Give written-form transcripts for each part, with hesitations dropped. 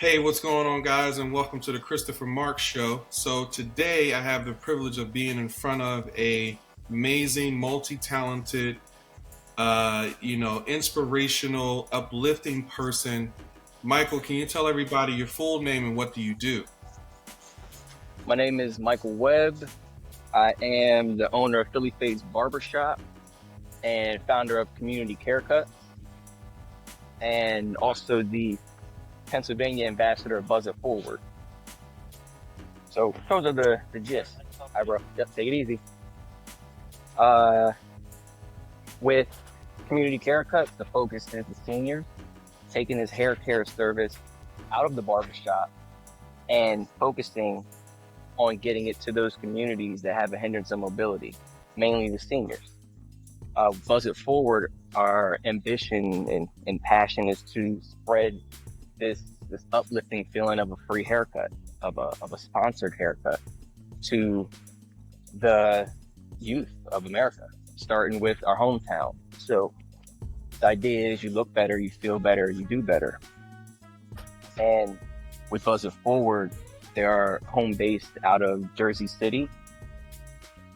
Hey, what's going on, guys, and welcome to the Christopher Marc Show. So today I have the privilege of being in front of a amazing, multi-talented, inspirational, uplifting person. Michael, can you tell everybody your full name and what do you do? My name is Michael Webb. I am the owner of Faze Barbershop and founder of Community Haircuts, and also the Pennsylvania ambassador of Buzz It Forward. So those are the gist. Hi, bro. Yep, take it easy. With Community Haircuts, the focus is the seniors, taking this hair care service out of the barbershop and focusing on getting it to those communities that have a hindrance of mobility, mainly the seniors. Buzz It Forward, our ambition and passion is to spread this uplifting feeling of a free haircut, of a sponsored haircut to the youth of America, starting with our hometown. So the idea is you look better, you feel better, you do better. And with Buzz It Forward, they are home based out of Jersey City.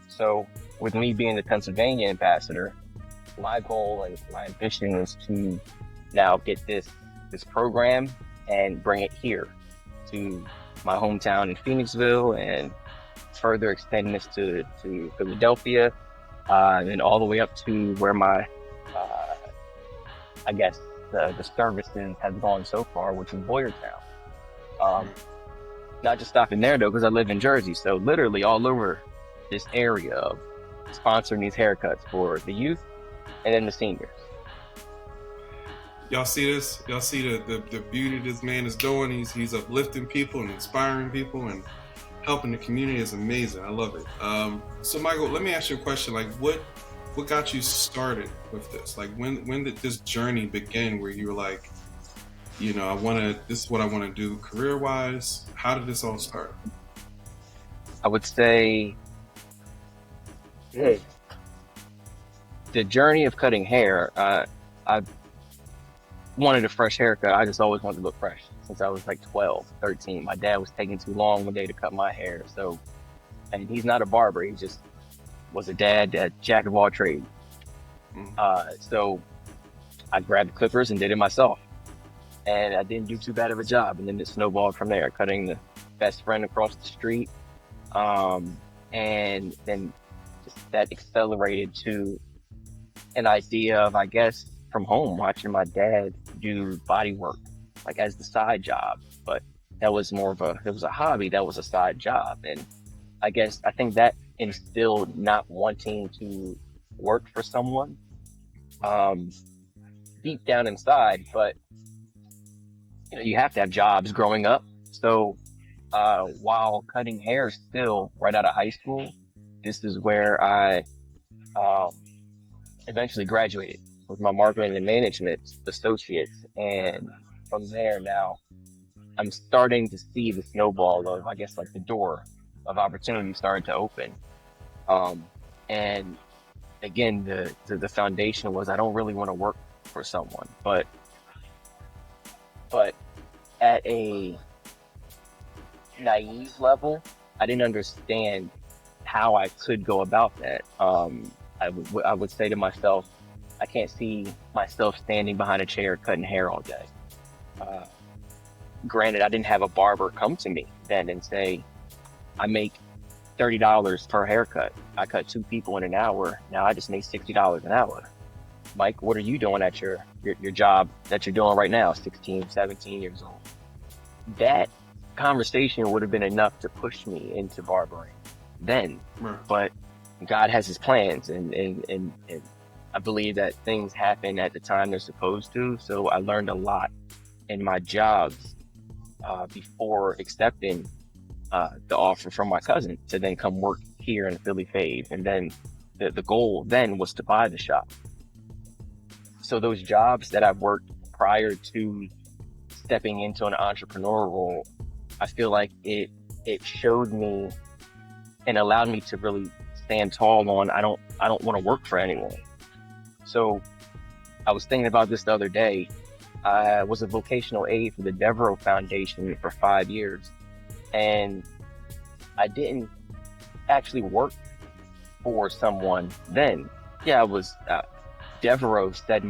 So with me being the Pennsylvania ambassador, my goal and my ambition is to now get this program and bring it here to my hometown in Phoenixville and further extend this to Philadelphia and all the way up to where my, the services have gone so far, which is Boyertown. Not just stopping there though, because I live in Jersey, so literally all over this area of sponsoring these haircuts for the youth and then the seniors. Y'all see this? Y'all see the beauty this man is doing? He's uplifting people and inspiring people and helping the community is amazing. I love it. So Michael, let me ask you a question. Like, what got you started with this? Like, when did this journey begin? Where you were like, this is what I want to do career-wise. How did this all start? I would say the journey of cutting hair, I wanted a fresh haircut. I just always wanted to look fresh since I was like 12, 13. My dad was taking too long one day to cut my hair. And he's not a barber. He just was a dad, a jack of all trades. So I grabbed the clippers and did it myself. And I didn't do too bad of a job. And then it snowballed from there, cutting the best friend across the street. And then just that accelerated to an idea of, I guess, from home, watching my dad do body work, like as the side job. But that was it was a hobby, that was a side job. And I think that instilled not wanting to work for someone deep down inside, but you have to have jobs growing up. So while cutting hair still right out of high school, this is where I eventually graduated with my marketing and management associates. And from there now, I'm starting to see the snowball of, I guess, like the door of opportunity started to open. And again, the foundation was I don't really want to work for someone, but at a naive level, I didn't understand how I could go about that. I would say to myself, I can't see myself standing behind a chair cutting hair all day. Granted, I didn't have a barber come to me then and say, I make $30 per haircut. I cut 2 people in an hour. Now I just make $60 an hour. Mike, what are you doing at your job that you're doing right now, 16, 17 years old? That conversation would have been enough to push me into barbering then. Right. But God has his plans, and I believe that things happen at the time they're supposed to. So I learned a lot in my jobs before accepting the offer from my cousin to then come work here in Philly Faze. And then the goal then was to buy the shop. So those jobs that I've worked prior to stepping into an entrepreneur role, I feel like it showed me and allowed me to really stand tall on I don't want to work for anyone. So I was thinking about this the other day. I was a vocational aide for the Devereaux Foundation for 5 years, and I didn't actually work for someone then. Yeah, I was Devereaux said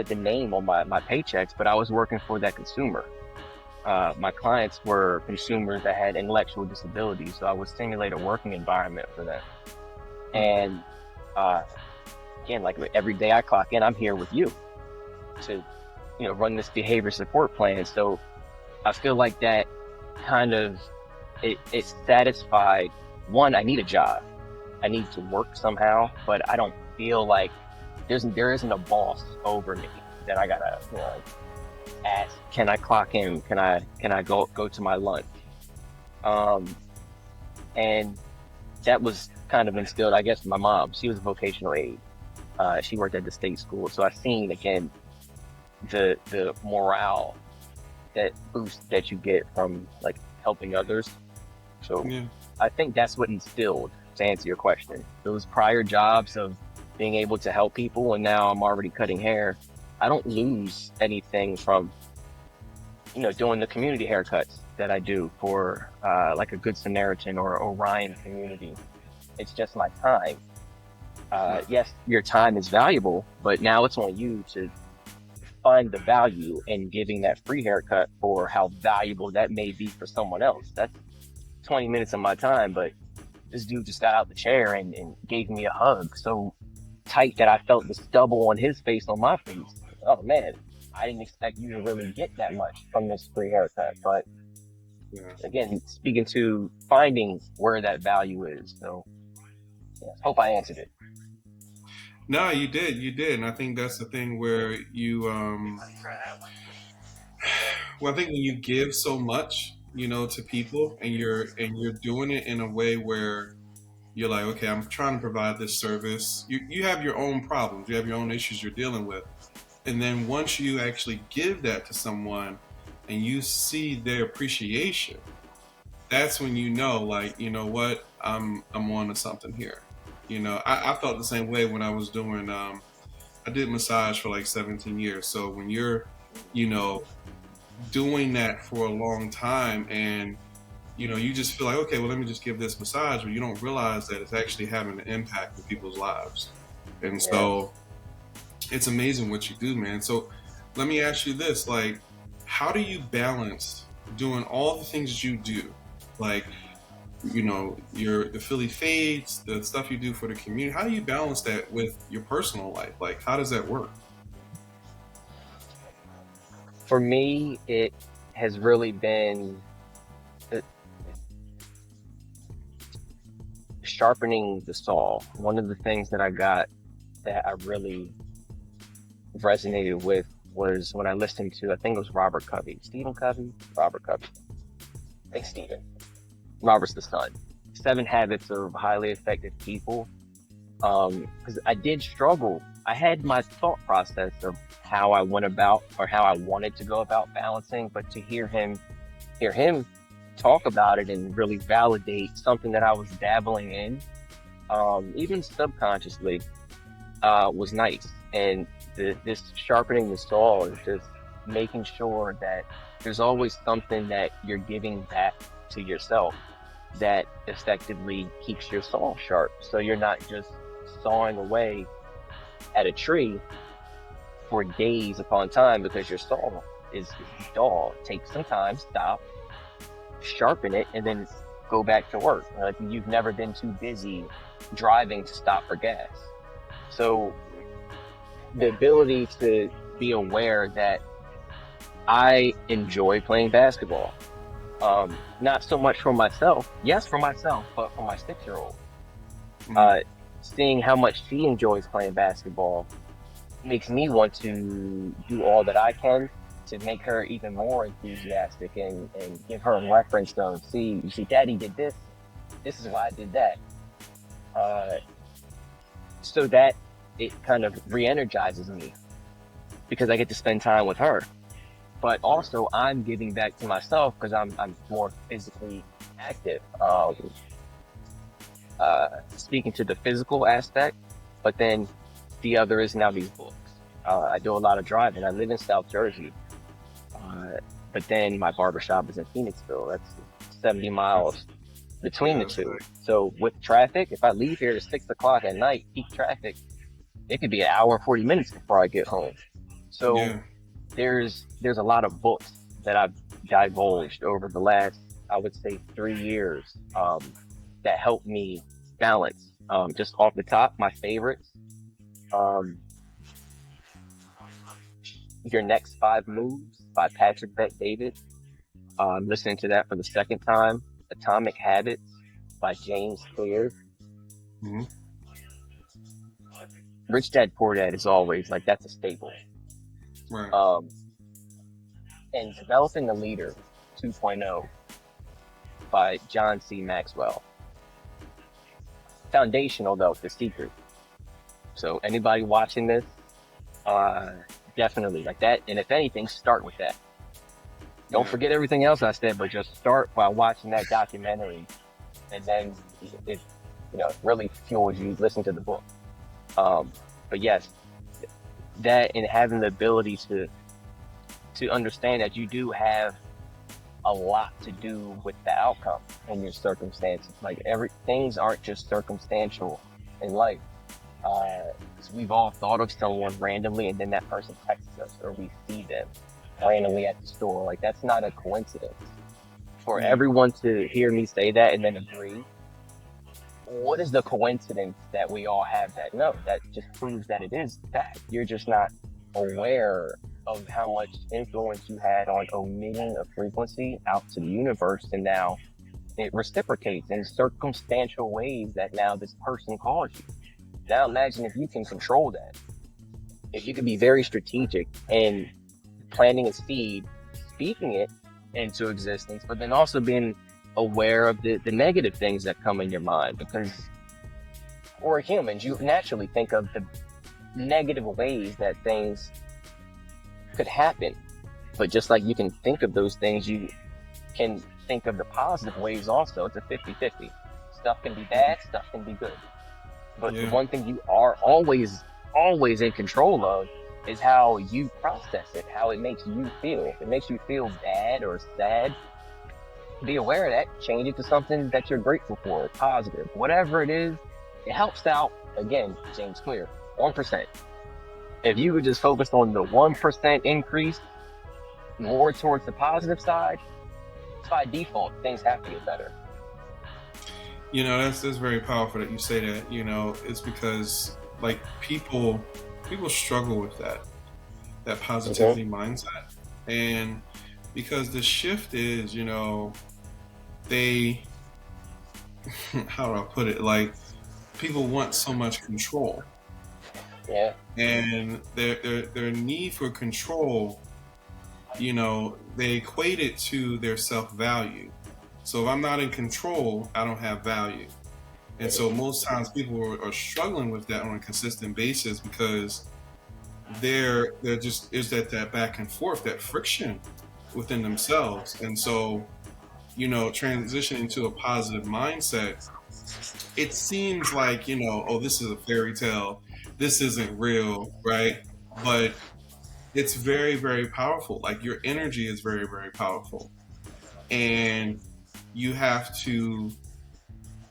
the name on my paychecks, but I was working for that consumer. My clients were consumers that had intellectual disabilities, so I would simulate a working environment for them. And uh, again, like every day I clock in, I'm here with you to, run this behavior support plan. So I feel like that kind of it satisfied. One, I need a job. I need to work somehow, but I don't feel like there isn't a boss over me that I gotta, ask, can I clock in? Can I go to my lunch? Um, and that was kind of instilled, I guess, my mom. She was a vocational aide. She worked at the state school, so I've seen again the morale, that boost that you get from like helping others. So Yeah. I think that's what instilled, to answer your question. Those prior jobs of being able to help people, and now I'm already cutting hair. I don't lose anything from, doing the community haircuts that I do for like a Good Samaritan or Orion community. It's just my time. Yes, your time is valuable, but now it's on you to find the value in giving that free haircut for how valuable that may be for someone else. That's 20 minutes of my time, but this dude just got out the chair and gave me a hug so tight that I felt the stubble on his face on my face. Oh man, I didn't expect you to really get that much from this free haircut. But Yeah. again, speaking to finding where that value is. So yeah, hope I answered it. No, you did, and I think that's the thing where you, well, I think when you give so much, to people, and you're doing it in a way where you're like, okay, I'm trying to provide this service. You have your own problems, you have your own issues you're dealing with, and then once you actually give that to someone, and you see their appreciation, that's when like, you know what, I'm on to something here. I felt the same way when I was doing. I did massage for like 17 years. So when you're, you know, doing that for a long time, and you just feel like, okay, well, let me just give this massage, but you don't realize that it's actually having an impact in people's lives. And Yeah. so it's amazing what you do, man. So let me ask you this, like, how do you balance doing all the things you do? Like, your the Philly fades, the stuff you do for the community. How do you balance that with your personal life? Like, how does that work? For me, it has really been uh, sharpening the saw. One of the things that I got that I really resonated with was when I listened to, I think it was Robert Covey, Stephen Covey, Robert Covey. I think Stephen. Robert's the son. 7 Habits of Highly Effective People. Because I did struggle. I had my thought process of how I went about, or how I wanted to go about balancing, but to hear him talk about it and really validate something that I was dabbling in, even subconsciously, was nice. And this sharpening the saw is just making sure that there's always something that you're giving back to yourself that effectively keeps your saw sharp. So you're not just sawing away at a tree for days upon time because your saw is dull. Take some time, stop, sharpen it, and then go back to work. Like you've never been too busy driving to stop for gas. So the ability to be aware that I enjoy playing basketball. Not so much for myself, yes, for myself, but for my 6-year-old. Mhm. Uh, Seeing how much she enjoys playing basketball makes me want to do all that I can to make her even more enthusiastic, and give her a reference of, see, you see, Daddy did this. This is why I did that. Uh, so that it kind of re-energizes me because I get to spend time with her. But also, I'm giving back to myself because I'm more physically active. Speaking to the physical aspect, but then the other is now these books. I do a lot of driving. I live in South Jersey, uh, but then my barbershop is in Phoenixville. That's 70 That's, miles between yeah, the that's two. nice. So with traffic, if I leave here at 6 o'clock at night, peak traffic, it could be an hour and 40 minutes before I get home. So Yeah, there's a lot of books that I've divulged over the last, I would say, 3 years, that helped me balance. Just off the top, my favorites, um, Your Next Five Moves by Patrick Bet David. I'm listening to that for the second time. Atomic Habits by James Clear. hmm, Rich Dad Poor Dad is always like that's a staple. right. Um, and Developing a Leader 2.0 by John C. Maxwell. Foundational though, the secret. So anybody watching this, uh, definitely like that. And if anything, start with that. Don't Yeah, forget everything else I said, but just start by watching that documentary, and then it really fuels you. Listen to the book. Um, but yes, that and having the ability to understand that you do have a lot to do with the outcome and your circumstances. Like things aren't just circumstantial in life. 'Cause we've all thought of someone randomly, and then that person texts us, or we see them randomly at the store. Like that's not a coincidence. For yeah, everyone to hear me say that and then agree, what is the coincidence that we all have that? No, that just proves that it is that. You're just not aware of how much influence you had on omitting a frequency out to the universe, and now it reciprocates in circumstantial ways that now this person calls you. Now imagine if you can control that. If you can be very strategic in planting a seed, speaking it into existence, but then also being aware of the negative things that come in your mind, because we're humans, you naturally think of the negative ways that things could happen. But just like you can think of those things, you can think of the positive ways also. It's a 50-50. Stuff can be bad, stuff can be good. But the yeah, one thing you are always in control of is how you process it, how it makes you feel. If it makes you feel bad or sad, be aware of that. Change it to something that you're grateful for, positive. Whatever it is, it helps out. Again, James Clear, 1%. If you would just focus on the 1% increase more towards the positive side, by default, things have to get better. that's very powerful that you say that. It's because like people struggle with that Mm-hmm. positivity mindset, and because the shift is, they how do I put it? Like people want so much control, Yeah. and their need for control, they equate it to their self value. So if I'm not in control, I don't have value. And so most times people are struggling with that on a consistent basis because they're just is that back and forth, that friction within themselves. And so, transitioning to a positive mindset, it seems like, oh, this is a fairy tale. This isn't real, right? But it's very, very powerful. Like your energy is very, very powerful. And you have to,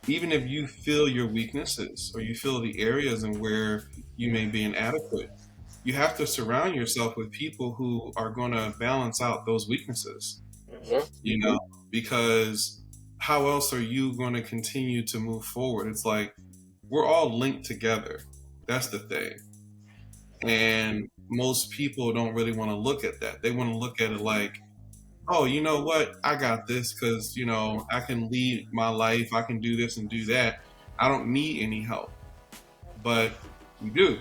even if you feel your weaknesses or you feel the areas in where you may be inadequate, you have to surround yourself with people who are going to balance out those weaknesses, Mm-hmm. you know, because how else are you going to continue to move forward? It's like we're all linked together. That's the thing. And most people don't really want to look at that. They want to look at it like, oh, you know what? I got this because, I can lead my life. I can do this and do that. I don't need any help. But you do.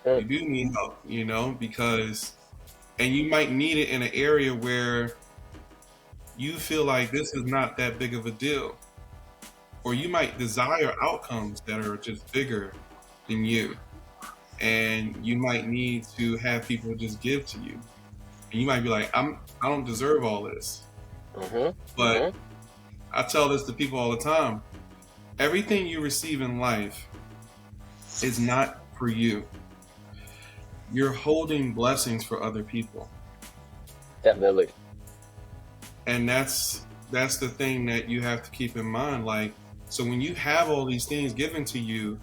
You do need help, because, and you might need it in an area where you feel like this is not that big of a deal. Or you might desire outcomes that are just bigger than you. And you might need to have people just give to you. And you might be like, I don't deserve all this. Mm-hmm. But Mm-hmm. I tell this to people all the time. Everything you receive in life is not for you. you're holding blessings for other people. Definitely. And that's the thing that you have to keep in mind. Like, so when you have all these things given to you,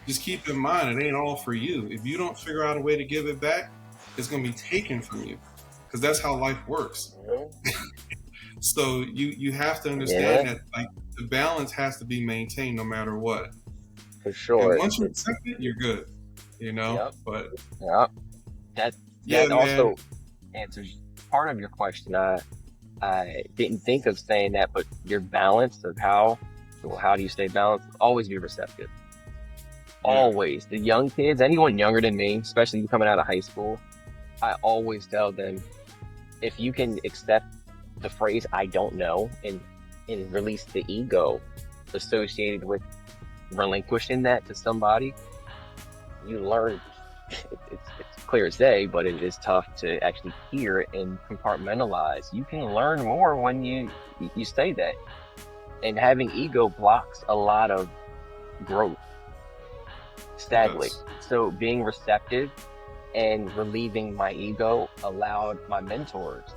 just keep in mind it ain't all for you. If you don't figure out a way to give it back, it's going to be taken from you, because that's how life works. So you have to understand that, like, the balance has to be maintained no matter what. For sure. And once you accept it, you're good. You know. Yep. But that also answers part of your question. I didn't think of saying that, but your balance of how do you stay balanced? Always be receptive. Always. The young kids, anyone younger than me, especially coming out of high school, I always tell them, if you can accept the phrase "I don't know" and release the ego associated with relinquishing that to somebody, you learn. It's clear as day, but it is tough to actually hear it and compartmentalize. You can learn more when you say that, and having ego blocks a lot of growth. Sadly. Yes. So being receptive and relieving my ego allowed my mentors.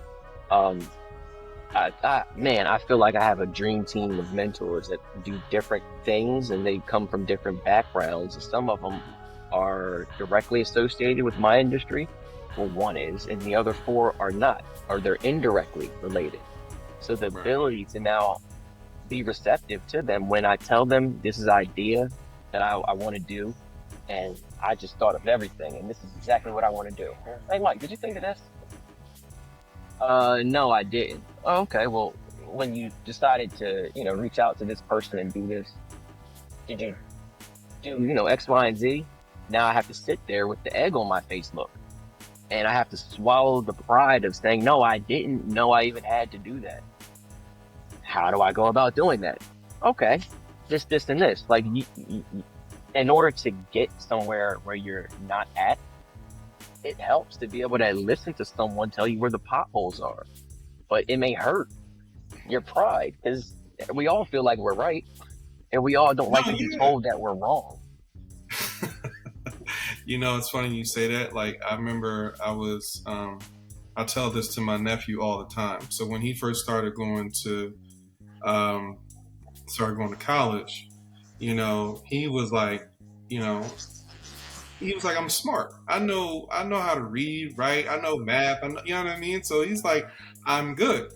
I feel like I have a dream team of mentors that do different things, and they come from different backgrounds. Some of them are directly associated with my industry. Well, one is, and the other four are not, or they're indirectly related. So the ability to now be receptive to them when I tell them this is an idea that I want to do, and I just thought of everything, and this is exactly what I want to do. Hey, Mike, did you think of this? No, I didn't. Oh, okay, well, when you decided to, reach out to this person and do this, did you do, X, Y, and Z? Now I have to sit there with the egg on my face look. And I have to swallow the pride of saying, no, I didn't know I even had to do that. How do I go about doing that? Okay, this, and this. Like, in order to get somewhere where you're not at, it helps to be able to listen to someone tell you where the potholes are. But it may hurt your pride, because we all feel like we're right, and we all don't like to be told that we're wrong. It's funny you say that. Like, I remember I tell this to my nephew all the time. So when he first started going to college, he was like, I'm smart. I know how to read, right? I know math. You know what I mean? So he's like, I'm good.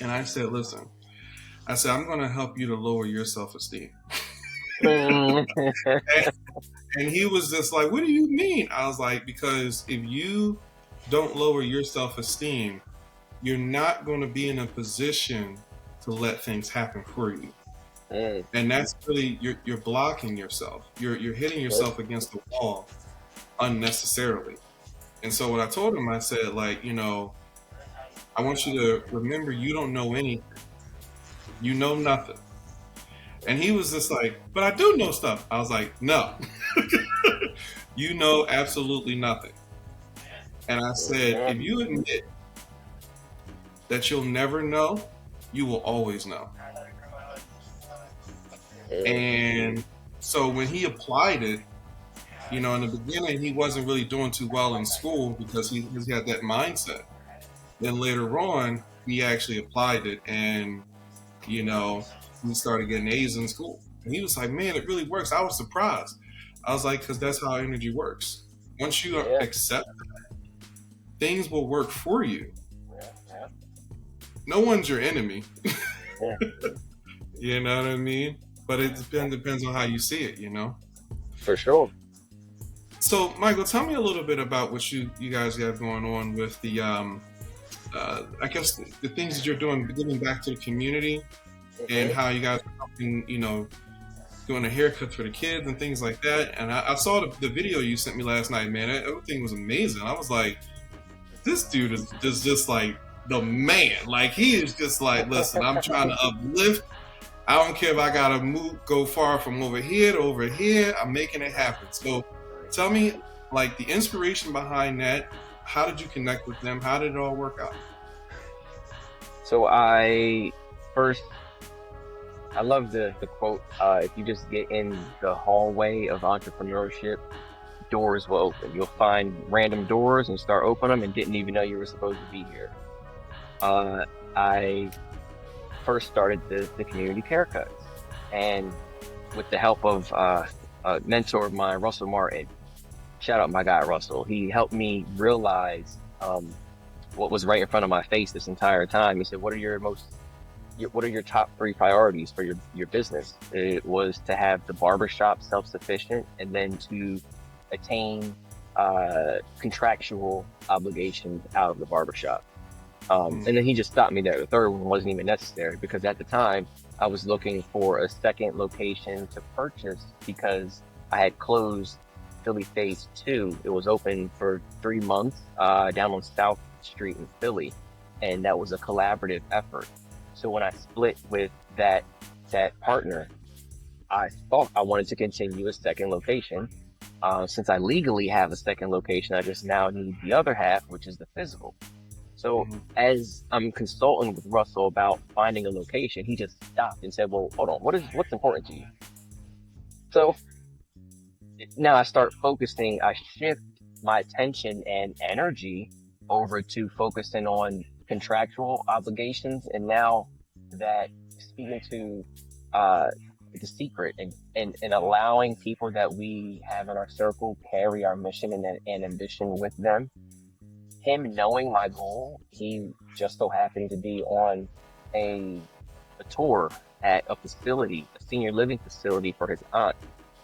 And I said, listen, I'm going to help you to lower your self-esteem. And he was just like, what do you mean? I was like, because if you don't lower your self-esteem, you're not going to be in a position to let things happen for you. And that's really, you're blocking yourself. You're hitting yourself against the wall unnecessarily. And so what I told him, I said, like, I want you to remember, you don't know anything. You know nothing. And he was just like, but I do know stuff. I was like, no, you know absolutely nothing. And I said, if you admit that you'll never know, you will always know. And so when he applied it, in the beginning, he wasn't really doing too well in school because he had that mindset. Then later on, he actually applied it, and, he started getting A's in school. And he was like, man, it really works. I was surprised. I was like, because that's how energy works. Once you accept that, things will work for you. No one's your enemy. You know what I mean? But it depends on how you see it, For sure. So, Michael, tell me a little bit about what you guys have going on with the, I guess, the things that you're doing, giving back to the community, and how you guys are helping, doing the haircuts for the kids and things like that. And I saw the video you sent me last night, man. Everything was amazing. I was like, this dude is just like the man. Like, he is just like, listen, I'm trying to uplift. I don't care if I gotta go far from over here to over here. I'm making it happen. So tell me, like, the inspiration behind that. How did you connect with them? How did it all work out? So I love the quote, if you just get in the hallway of entrepreneurship, doors will open. You'll find random doors and start opening them and didn't even know you were supposed to be here. I first started the community haircuts, and with the help of a mentor of mine, Russell Martin. Shout out my guy Russell. He helped me realize what was right in front of my face this entire time. He said, what are your top three priorities for your business? It was to have the barbershop self-sufficient, and then to attain contractual obligations out of the barbershop. And then he just stopped me there. The third one wasn't even necessary, because at the time I was looking for a second location to purchase, because I had closed Philly Phase 2. It was open for 3 months down on South Street in Philly, and that was a collaborative effort. So when I split with that partner, I thought I wanted to continue a second location. Since I legally have a second location, I just now need the other half, which is the physical. So as I'm consulting with Russell about finding a location, he just stopped and said, "Well, hold on, what's important to you?" So now I start focusing. I shift my attention and energy over to focusing on contractual obligations, and now that speaking to the secret, and allowing people that we have in our circle carry our mission and ambition with them. Him knowing my goal, he just so happened to be on a tour at a facility, a senior living facility for his aunt.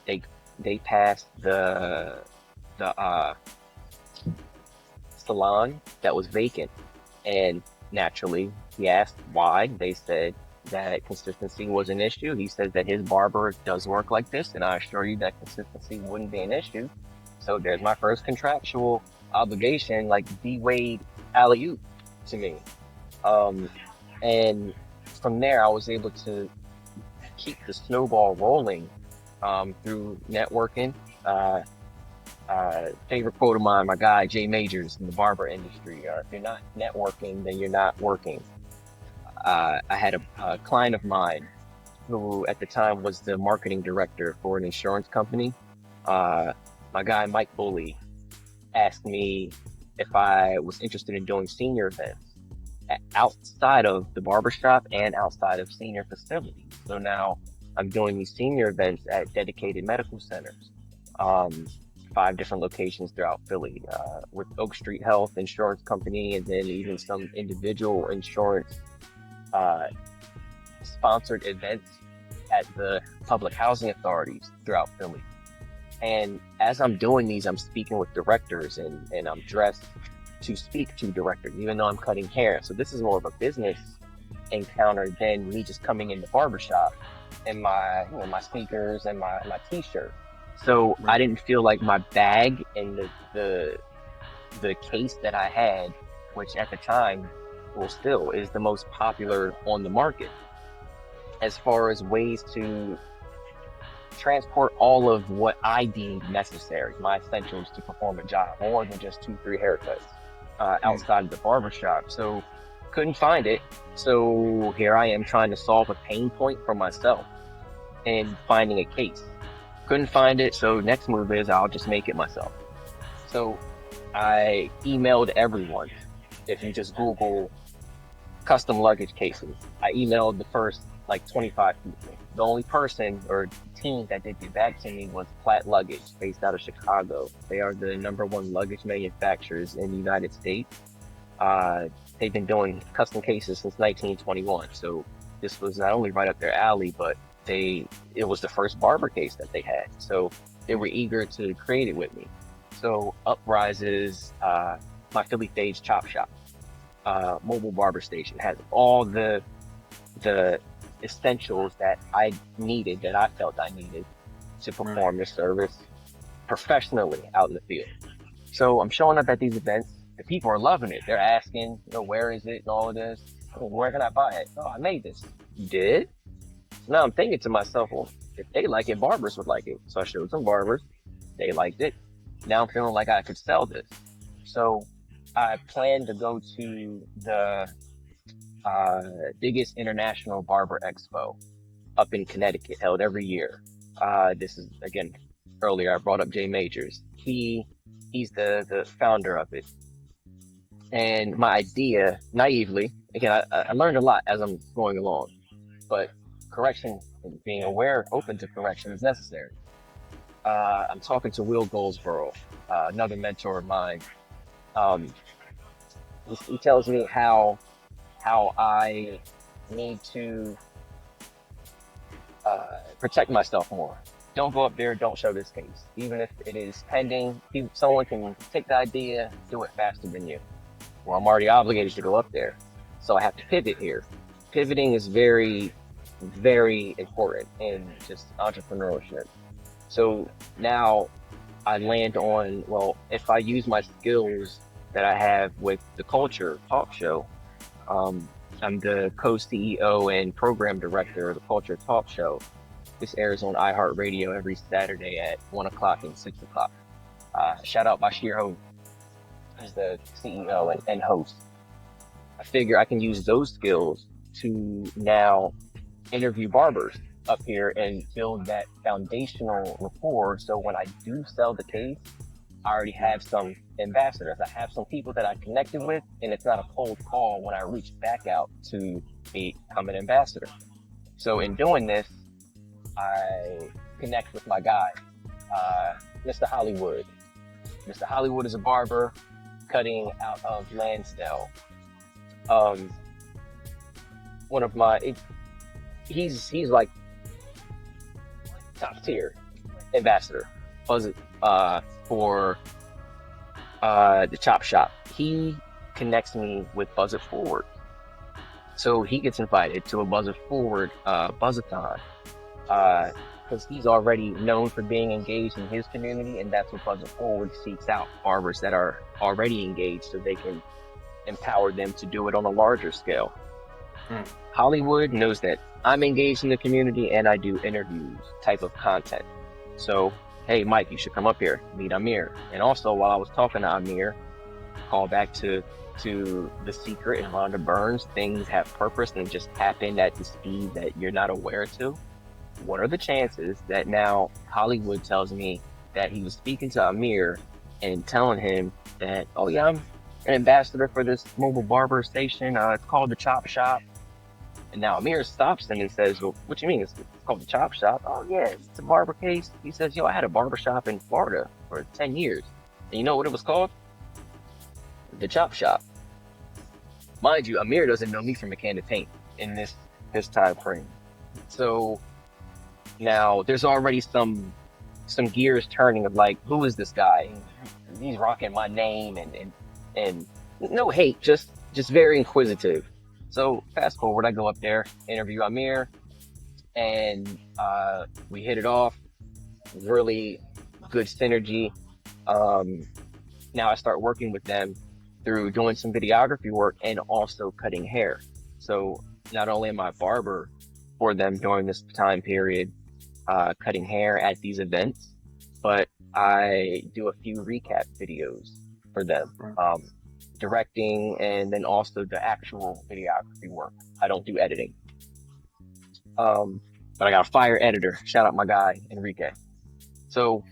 They passed the salon that was vacant, and naturally he asked why. They said that consistency was an issue. He said that his barber does work like this, and I assure you that consistency wouldn't be an issue. So there's my first contractual obligation, like D-Wade alley-oop to me. And from there, I was able to keep the snowball rolling through networking. Favorite quote of mine, my guy Jay Majors in the barber industry: if you're not networking, then you're not working. I had a client of mine who at the time was the marketing director for an insurance company. My guy Mike Bully asked me if I was interested in doing senior events outside of the barbershop and outside of senior facilities. So now I'm doing these senior events at dedicated medical centers, 5 different locations throughout Philly, with Oak Street Health Insurance Company, and then even some individual insurance sponsored events at the public housing authorities throughout Philly. And as I'm doing these, I'm speaking with directors, and I'm dressed to speak to directors, even though I'm cutting hair. So this is more of a business encounter than me just coming in the barbershop in my, my sneakers and my t-shirt. So I didn't feel like my bag and the case that I had, which at the time, well, still is the most popular on the market, as far as ways to transport all of what I deemed necessary, my essentials to perform a job, more than just 2-3 haircuts outside of the barbershop. So couldn't find it. So here I am trying to solve a pain point for myself and finding a case. Couldn't find it. So next move is I'll just make it myself. So I emailed everyone. If you just Google custom luggage cases, I emailed the first 25 people. The only person or team that did get back to me was Platt Luggage, based out of Chicago. They are the #1 luggage manufacturers in the United States. They've been doing custom cases since 1921. So this was not only right up their alley, but it was the first barber case that they had. So they were eager to create it with me. So up rises my Philly Phase Chop Shop, mobile barber station. Has all the essentials that I needed, that I felt I needed to perform this service professionally out in the field. So I'm showing up at these events. The people are loving it. They're asking, where is it and all of this. Where can I buy it? Oh, I made this. You did? So now I'm thinking to myself, well, if they like it, barbers would like it. So I showed some barbers. They liked it. Now I'm feeling like I could sell this. So I plan to go to the biggest international barber expo up in Connecticut, held every year. This is, again, earlier, I brought up Jay Majors. He's the founder of it. And my idea, naively, again, I learned a lot as I'm going along, but correction and being aware, open to correction is necessary. I'm talking to Will Goldsboro, another mentor of mine. Um, he tells me how I need to protect myself more. Don't go up there. Don't show this case, even if it is pending. Someone can take the idea, do it faster than you. Well, I'm already obligated to go up there, so I have to pivot here. Pivoting is very, very important in just entrepreneurship. So now I land on, well, if I use my skills that I have with the Culture Talk Show, um, I'm the co-CEO and program director of the Culture Talk Show. This airs on iHeartRadio every Saturday at 1 o'clock and 6 o'clock. Shout out Bashir Ho, who's the CEO and host. I figure I can use those skills to now interview barbers up here and build that foundational rapport. So when I do sell the case, I already have some ambassadors. I have some people that I connected with, and it's not a cold call when I reach back out to become an ambassador. So in doing this, I connect with my guy, Mr. Hollywood. Mr. Hollywood is a barber cutting out of Lansdale. One of my, he's like top tier ambassador for the Chop Shop. He connects me with Buzz It Forward. So he gets invited to a Buzz It Forward Buzzathon because he's already known for being engaged in his community, and that's what Buzz It Forward seeks out, barbers that are already engaged so they can empower them to do it on a larger scale. Hollywood knows that I'm engaged in the community and I do interviews type of content. So, hey, Mike, you should come up here, meet Amir. And also, while I was talking to Amir, call back to The Secret and Rhonda Burns, things have purpose and just happen at the speed that you're not aware to. What are the chances that now Hollywood tells me that he was speaking to Amir and telling him that, oh yeah, I'm an ambassador for this mobile barber station. It's called the Chop Shop. And now Amir stops him and says, well, what you mean? It's called the Chop Shop? Oh yeah, it's a barber case. He says, yo, I had a barbershop in Florida for 10 years. And you know what it was called? The Chop Shop. Mind you, Amir doesn't know me from a can of paint in this time frame. So now there's already some gears turning of like, who is this guy? He's rocking my name and no hate, just very inquisitive. So fast forward, I go up there, interview Amir, and we hit it off. Really good synergy. Now I start working with them through doing some videography work and also cutting hair. So not only am I a barber for them during this time period, cutting hair at these events, but I do a few recap videos for them. Directing and then also the actual videography work. I don't do editing. But I got a fire editor. Shout out my guy, Enrique. So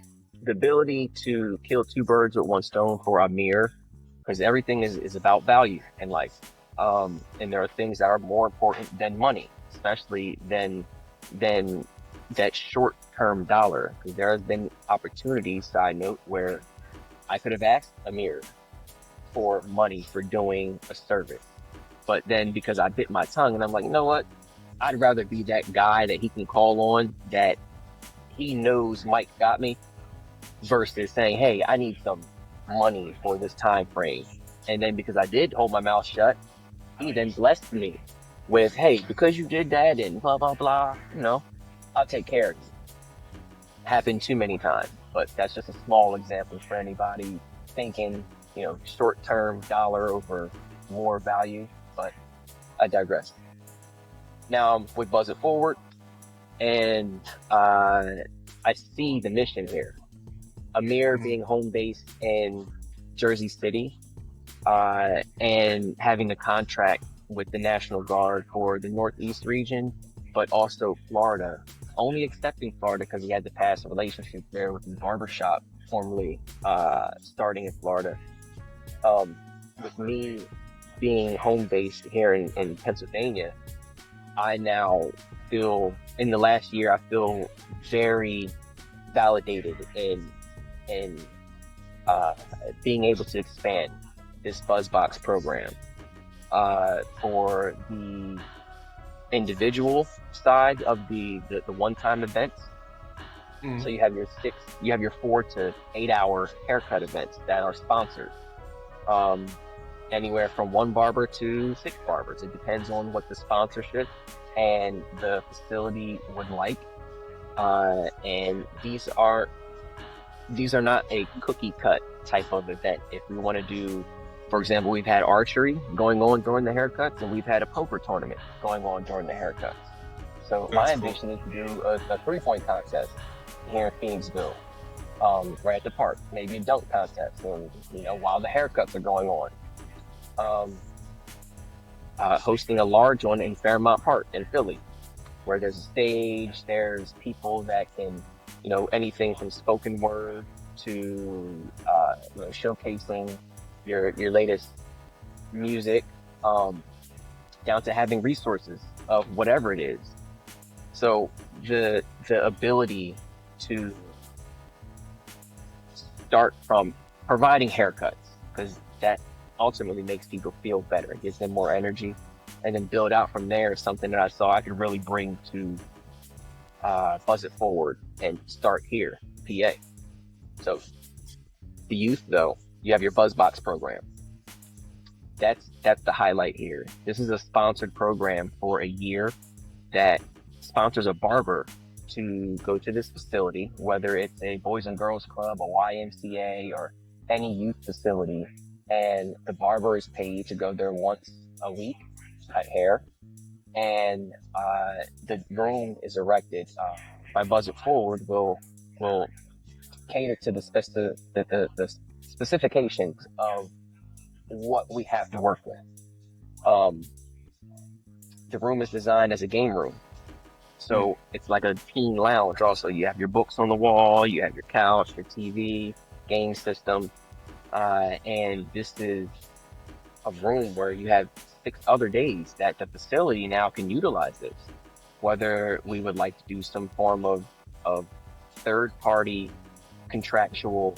the ability to kill two birds with one stone for Amir, because everything is about value in life. And there are things that are more important than money, especially than that short-term dollar. Because there has been opportunities, side note, where I could have asked Amir for money for doing a service. But then because I bit my tongue and I'm like, you know what? I'd rather be that guy that he can call on, that he knows Mike got me, versus saying, hey, I need some money for this time frame. And then because I did hold my mouth shut, he then blessed me with, hey, because you did that and blah, blah, blah, I'll take care of you. Happened too many times, but that's just a small example for anybody thinking, short-term dollar over more value, but I digress. Now I'm with Buzz It Forward, and I see the mission here. Amir being home based in Jersey City, and having a contract with the National Guard for the Northeast region, but also Florida only accepting Florida because he had the past relationship there with his barbershop, formerly starting in Florida. Um, with me being home based here in Pennsylvania, I now feel in the last year I feel very validated in being able to expand this BuzzBox program for the individual side of the one-time events. Mm. So you have your 4 to 8 hour haircut events that are sponsored. Um, Anywhere from 1 barber to 6 barbers. It depends on what the sponsorship and the facility would like. And these are not a cookie cut type of event. If we want to do, for example, we've had archery going on during the haircuts, and we've had a poker tournament going on during the haircuts. So my That's cool. ambition is to do a 3-point contest here in Phoenixville, right at the park. Maybe a dunk contest, and while the haircuts are going on. Hosting a large one in Fairmount Park in Philly, where there's a stage, there's people that can, anything from spoken word to showcasing your latest music, down to having resources of whatever it is. So the ability to start from providing haircuts, because that ultimately makes people feel better. It gives them more energy, and then build out from there is something that I saw I could really bring to Buzz It Forward and start here, PA. So the youth, though, you have your BuzzBox program. That's the highlight here. This is a sponsored program for a year that sponsors a barber to go to this facility, whether it's a Boys and Girls Club, a YMCA, or any youth facility, and the barber is paid to go there once a week, cut hair, and the room is erected by Buzz It Forward. Will cater to the specifications of what we have to work with. The room is designed as a game room, so it's like a teen lounge. Also, you have your books on the wall, you have your couch, your TV, game system. And this is a room where you have 6 other days that the facility now can utilize this. Whether we would like to do some form of third-party contractual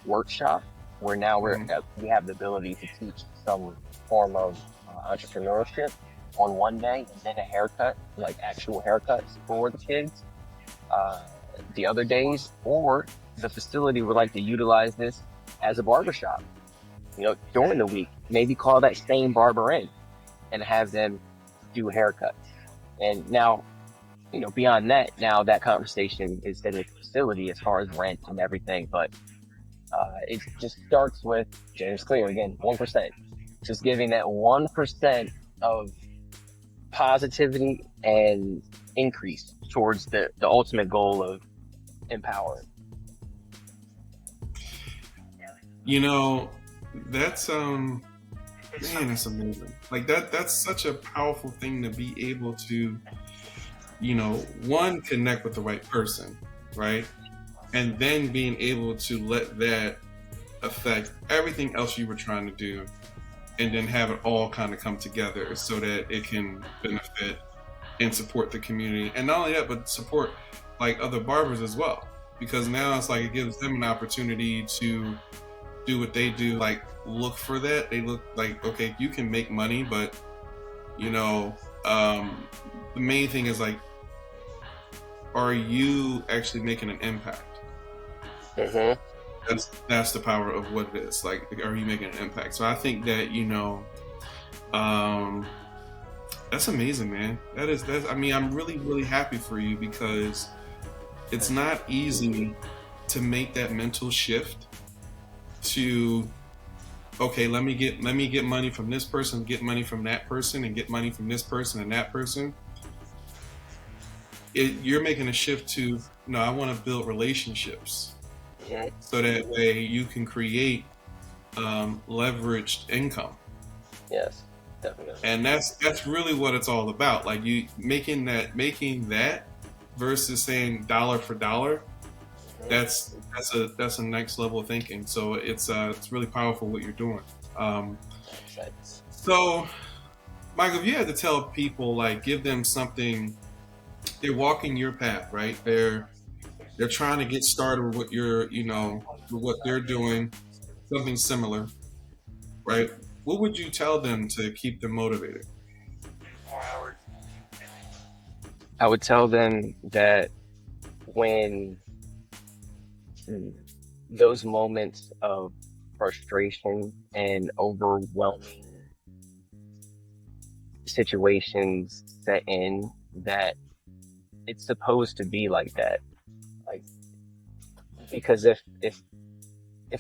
workshop, where now we have the ability to teach some form of entrepreneurship on one day, and then a haircut, like actual haircuts for the kids. The other days, or the facility would like to utilize this as a barbershop. During the week, maybe call that same barber in and have them do haircuts. And now, beyond that, now that conversation is at the facility as far as rent and everything. But it just starts with, James Clear again, 1%. Just giving that 1% of positivity and increase towards the ultimate goal of empowering. That's man, that's amazing. Like that's such a powerful thing to be able to, one, connect with the right person, right? And then being able to let that affect everything else you were trying to do, and then have it all kind of come together so that it can benefit and support the community. And not only that, but support like other barbers as well. Because now it's like it gives them an opportunity to do what they do, like look for that. They look like, okay, you can make money, but the main thing is like, are you actually making an impact? That's the power of what it is. Like, are you making an impact? So I think that that's amazing, man. That's I'm really, really happy for you, because it's not easy to make that mental shift to, okay, let me get money from this person, get money from that person, and get money from this person and that person. You're making a shift to, no, I want to build relationships, so that way you can create leveraged income. Yes. Definitely. And that's really what it's all about. Like you making that versus saying dollar for dollar. That's a next level of thinking. So it's really powerful what you're doing. Um, Thanks. so Michael, if you had to tell people, like, give them something, they're walking your path, right? They're trying to get started with what with what they're doing, something similar, right? What would you tell them to keep them motivated? I would tell them that when those moments of frustration and overwhelming situations set in, that it's supposed to be like that. Like, because if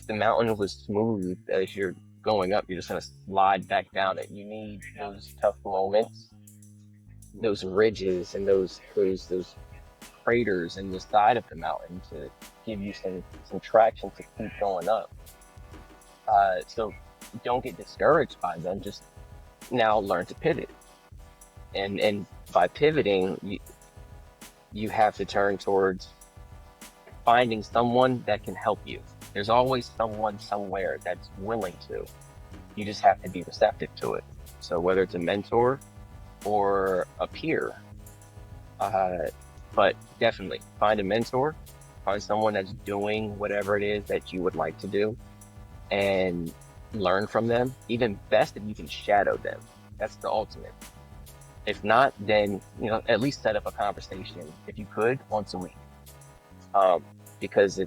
the mountain was smooth as you're going up, you're just gonna slide back down it. You need those tough moments, those ridges, and those craters in the side of the mountain to give you some traction to keep going up. So don't get discouraged by them. Just now learn to pivot, and by pivoting, you have to turn towards finding someone that can help you. There's always someone somewhere that's willing to. You just have to be receptive to it. So whether it's a mentor or a peer, but definitely find a mentor, find someone that's doing whatever it is that you would like to do, and learn from them. Even best if you can shadow them. That's the ultimate. If not, then at least set up a conversation if you could once a week, because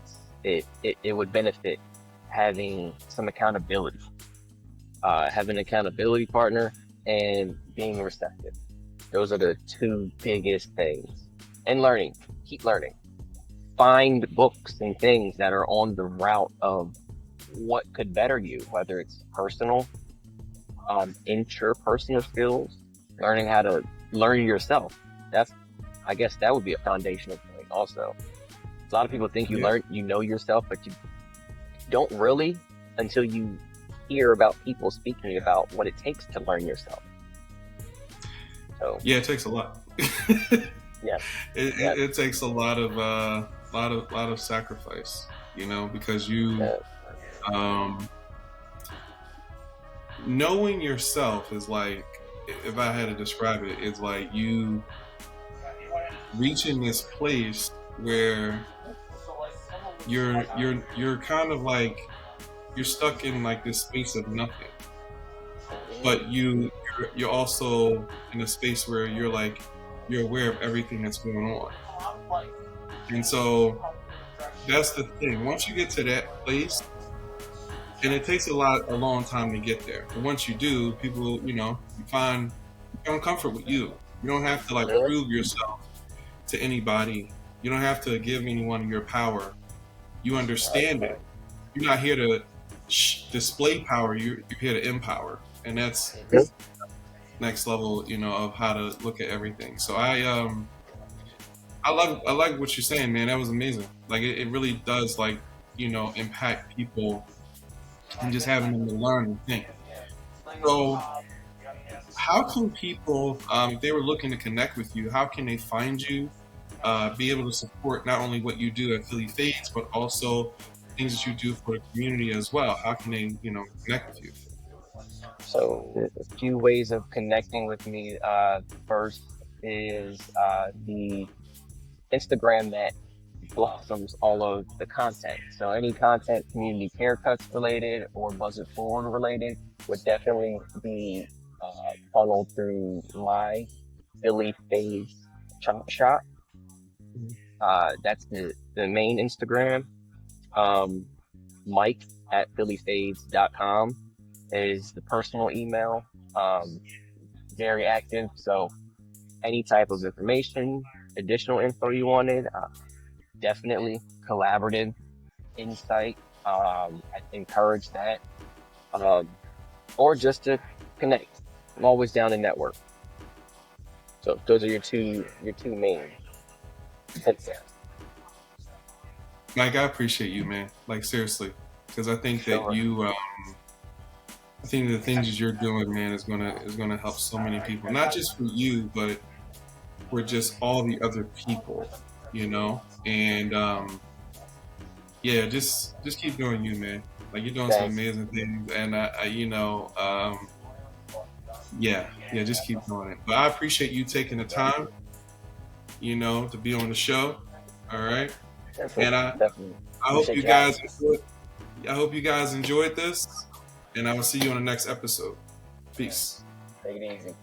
it would benefit having some accountability, having an accountability partner, and being receptive. Those are the two biggest things. And learning, keep learning. Find books and things that are on the route of what could better you, whether it's personal, interpersonal skills, learning how to learn yourself. I guess that would be a foundational point also. A lot of people think Yeah. you know yourself, but you don't really until you hear about people speaking about what it takes to learn yourself. So Yeah, it takes a lot. yeah, it, yeah, it, it takes a lot of sacrifice, because you yeah. um, knowing yourself is like, if I had to describe it, it's like you reaching this place where you're kind of like you're stuck in like this space of nothing, but you're also in a space where you're aware of everything that's going on. And so that's the thing. Once you get to that place, and it takes a long time to get there. But once you do, people, you find comfort with you. You don't have to like Yeah. prove yourself to anybody. You don't have to give anyone your power. You understand it. You're not here to display power. You're here to empower, and that's Mhm. next level, of how to look at everything. So I like what you're saying, man. That was amazing. Like it really does impact people and just having them to learn and think. So how can people, if they were looking to connect with you, how can they find you? Be able to support not only what you do at Philly Fates, but also things that you do for the community as well. How can they, connect with you? So there's a few ways of connecting with me. First is the Instagram that blossoms all of the content. So any content community haircuts related or Buzzard Forward related would definitely be funneled through my Philly Faze Chop Shop. That's the main Instagram. Um, Mike at phillyfades.com is the personal email. Very active. So any type of information, additional info you wanted, definitely collaborative insight. I encourage that. Um, or just to connect. I'm always down to network. So those are your two main tips there. Mike, I appreciate you, man. Like seriously, because I think that Sure. I think the things that you're doing, man, is gonna help so many people. Not just for you, but for just all the other people, you know. And yeah, just keep doing you, man. Like you're doing some Thanks. amazing things, and yeah, just keep doing it. But I appreciate you taking the time, to be on the show. All right, Definitely, and definitely. I hope Appreciate you you having guys me. enjoyed. I hope you guys enjoyed this, and I will see you on the next episode. Peace. Take it easy.